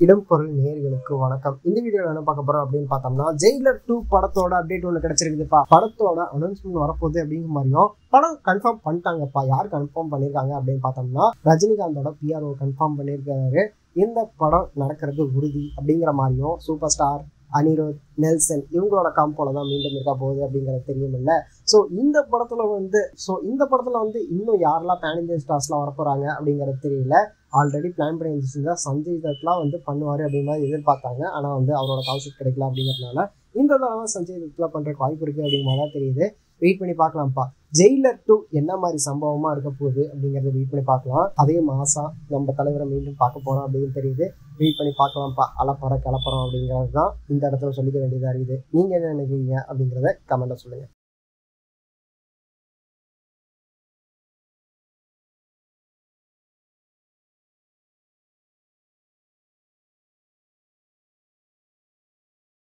இடம் பொருள் நேயர்களுக்கு வணக்கம். இந்த வீடியோல என்ன பார்க்க போறோம் அப்படின்னு பார்த்தோம்னா, ஜெயிலர் 2 படத்தோட அப்டேட் ஒன்று கிடைச்சிருக்குதுப்பா. படத்தோட அனௌன்ஸ்மெண்ட் வரப்போகுது அப்படிங்கிற மாதிரியும் படம் கன்ஃபார்ம் பண்ணிட்டாங்கப்பா. யார் கன்ஃபார்ம் பண்ணியிருக்காங்க அப்படின்னு பார்த்தோம்னா, ரஜினிகாந்தோட பிஆர்ஓ கன்ஃபார்ம் பண்ணியிருக்காரு. இந்த படம் நடக்கிறது உறுதி அப்படிங்கிற மாதிரியும் சூப்பர் ஸ்டார் அனிருத், நெல்சன் இவங்களோட காம்போல தான் மீண்டும் இருக்க போகுது அப்படிங்கிறது தெரியுமில்ல. ஸோ இந்த படத்துல வந்து இன்னும் யாரெல்லாம் பேன் இந்தியன் ஸ்டார்ஸ்லாம் வரப்போறாங்க அப்படிங்கிறது தெரியல. ஆல்ரெடி பிளான் பண்ணி வந்துச்சுன்னா சஞ்சய் தத்லாம் வந்து பண்ணுவார் அப்படிங்கிற மாதிரி எதிர்பார்த்தாங்க. ஆனால் வந்து அவரோட கால்ஷீட் கிடைக்கல அப்படிங்கிறதுனால இந்த தடவை சஞ்சய் தத்லாம் பண்ணுறதுக்கு வாய்ப்பு இருக்குது அப்படிங்கிற மாதிரி தான் தெரியுது. வெயிட் பண்ணி பார்க்கலாம்ப்பா. ஜெயிலர் 2 என்ன மாதிரி சம்பவமாக இருக்க போகுது அப்படிங்கிறத வெயிட் பண்ணி பார்க்கலாம். அதே மாதம் நம்ம தலைவரை மீண்டும் பார்க்க போகிறோம் அப்படின்னு தெரியுது. வெயிட் பண்ணி பார்க்கலாம்ப்பா. அலப்பறம் கிளப்பறம் அப்படிங்கிறது தான் இந்த இடத்துல சொல்லிக்க வேண்டியதாக இருக்குது. நீங்கள் என்ன நினைக்கிறீங்க அப்படிங்கிறத கமெண்ட்டில் சொல்லுங்கள்.